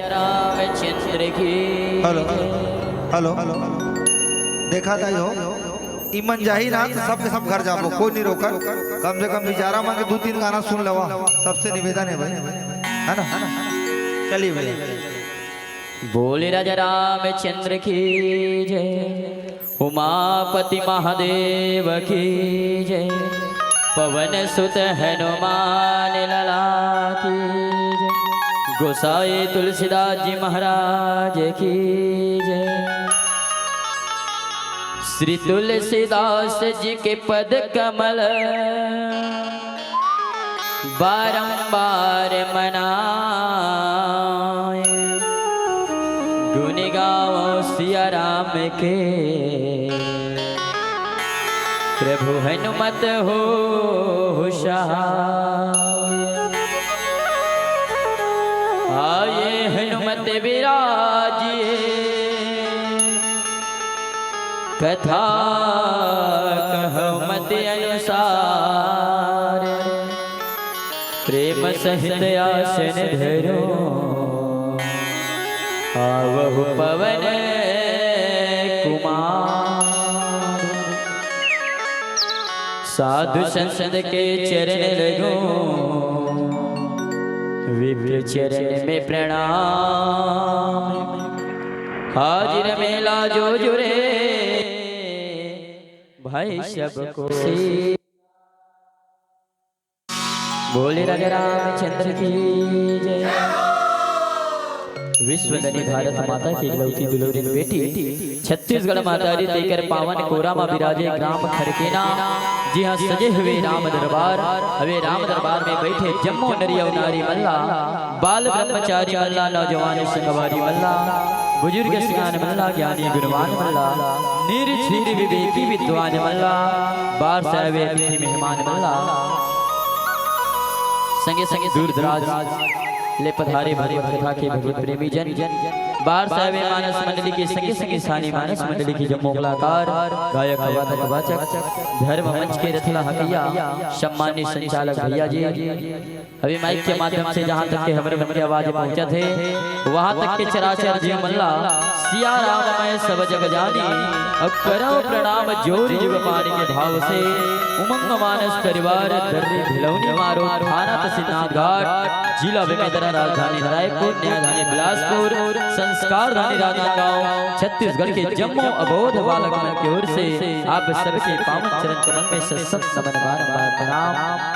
रामचंद्र की hello hello hello देखा था यो ईमन जाही ना तो सब के सब घर जाबो, कोई नहीं रोका। कम से कम बेचारा मांगे 2-3 गाना सुन लेवा, सबसे निवेदन है भाई, है ना? चलिए भैया। बोले राजा रामचंद्र की जय, उमापति महादेव की जय, पवन सुत हनुमान लला की जय, गोसाई तुलसीदास जी महाराज की जय। श्री तुलसीदास जी के पद कमल बारंबार मनाए, गुण गाओ सिया राम के, प्रभु हनुमत हो सहाय। आये हनुमत विराजिए, कथा कहो मत अनुसार, प्रेम सहित आसन धरो, आवहु पवन कुमार। साधु संत के चरण लगो, विप्र चरण में प्रणाम। हाजिर मेला जो जुरे, भाई सबको से। बोले राजा रामचंद्र की जय। विश्वधनी भारत माता की इकलौती दुलोरी बेटी, छत्तीसगढ़ माता री देकर पावन कोरा में विराजे ग्राम खरकेना। जी हाँ, सजे हुए राम दरबार, हवे राम दरबार में बैठे जम्मो नरिया नारी मल्ला, बाल ब्रह्मचारी मल्ला, नौजवान संगवारी मल्ला, बुजुर्ग सियान मल्ला, ज्ञानी गुणवान मल्ला, निर्छीर विवेकी विद्वान मल्ला, बार सावे अतिथि मेहमान मल्ला, संगे संगे दूर दराज ले पधारे भरे कथा के भगवत प्रेमी जन, बार सावे मानस मंडली की संगे संगे सानी मानस मंडली की जम्मो कलाकार, गायक वादक वाचक, धर्म मंच के रथला हकिया, सम्मानित संचालक भैया जी। अभी माइक के माध्यम से जहाँ तक के हमारे मन की आवाज पहुँचा थे, वहाँ तक के चराचर जीव मल्ला, सिया राम मैं सब जग जानी, अब करो प्रणाम जोर युग पानी के भाव से। उमंग मानस परिवार दर्री भिलौनी मारो, थाना तहसीलनाथ घाट, जिला बेमेतरा, राजधानी रायपुर, न्यायधानी बिलासपुर, संस्कार धानी राजनांदगांव, छत्तीसगढ़ के जम्मो अबोध बालक मन की ओर से आप सबके पावन चरण कमल में सत नमन बारंबार प्रणाम,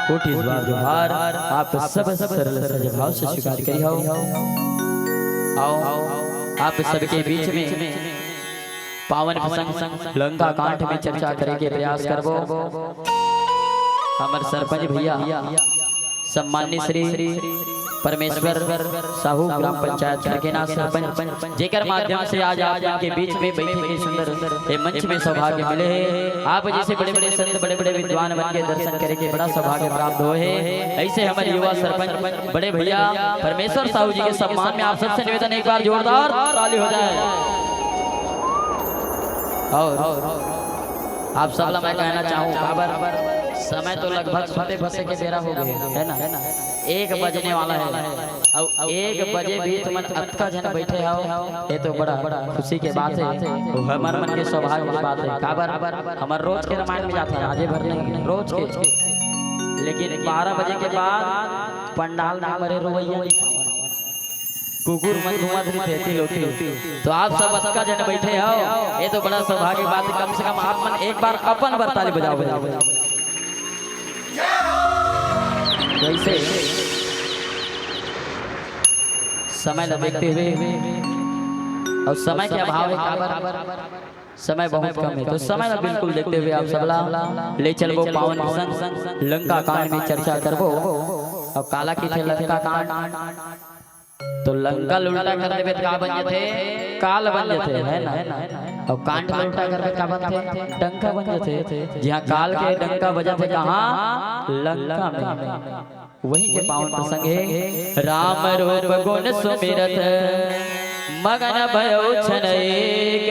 कोटि बार जोहार। आप सब सरल सहज भाव से स्वीकार करिए। आओ आप सबके बीच में पावन प्रसंग लंका कांड में चर्चा करे के प्रयास करबो। हमारे सरपंच भैया सम्मानित श्री परमेश्वर साहू ग्राम पंचायत खरकेना सरपंच, जेकर माध्यम से आज आप के बीच में बैठे के सुंदर ये मंच में सौभाग्य मिले है। आप जैसे बड़े बड़े संत, बड़े बड़े विद्वान बन के दर्शन करे के बड़ा सौभाग्य प्राप्त हुए है। ऐसे हमारे युवा सरपंच बड़े भैया परमेश्वर साहू जी के सम्मान में आप सबसे निवेदन एक बार जोरदार ताली हो जाए। और आप सबला मैं कहना चाहूँ, समय तो लगभग सोते बसे के बेरा हो गए है ना, 1 बजने वाला है। अब 1 बजे भी तुम अतका जन बैठे हो, ये तो बड़ा खुशी के बात है, हमारे मन के सौभाग्य की बात है। काबर हमारे रोज के रामायण में जाते हैं, आजे भर नहीं रोज के, लेकिन 12 बजे के बाद पंडाल ना मरे रोवैया कुकुर मन घुमत रहती लोटी। तो आप सब अतका जन बैठे हो, ये तो बड़ा सौभाग्य की बात है। कम से कम आप मन एक बार अपन बरताली बजाओ। वैसे समय न देखते हुए और समय के अभाव है, समय बहुत कम है, तो समय न बिल्कुल देखते हुए आप सबला ले चलबो पावन प्रसंग लंका कांड में चर्चा करबो। और काला की थे लंका कांड, तो लंका उल्टा कर देवे का बन जाते काल बन जाते है ना, और कांड उल्टा कर का बनते डंका बन जाते। जहाँ काल के डंका बजा थे कहाँ, लंका में। वही के पावन प्रसंग है। राम रूप गुण सुमिरत मगन भयो छन एक,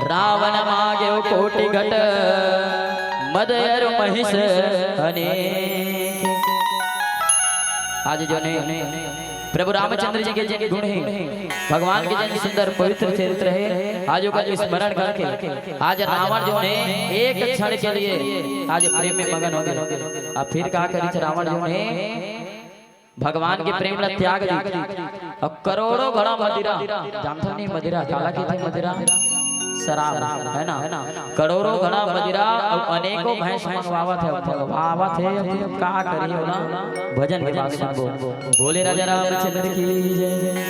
रावण मागे कोटि घट मदयर महिष अनेक। आज जो ने प्रभु रामचंद्र जी के जिन गुण हैं, भगवान के जिन सुंदर पवित्र चरित्र है, आज का स्मरण करके आज रावण जो ने एक क्षण के लिए आज प्रेम में मगन हो गए। अब फिर कहा करी रावण जो ने भगवान के प्रेम ला त्याग दी और करोड़ों घड़ा मदिरा, जानते नहीं मदिरा काला की थी मदिरा शराब है ना, करोड़ों घड़ा मदिरा और अनेकों भैंस मंगवावा थे का करिए ना भजन के बाद सुनबो। बोले राजा रामचंद्र की जय।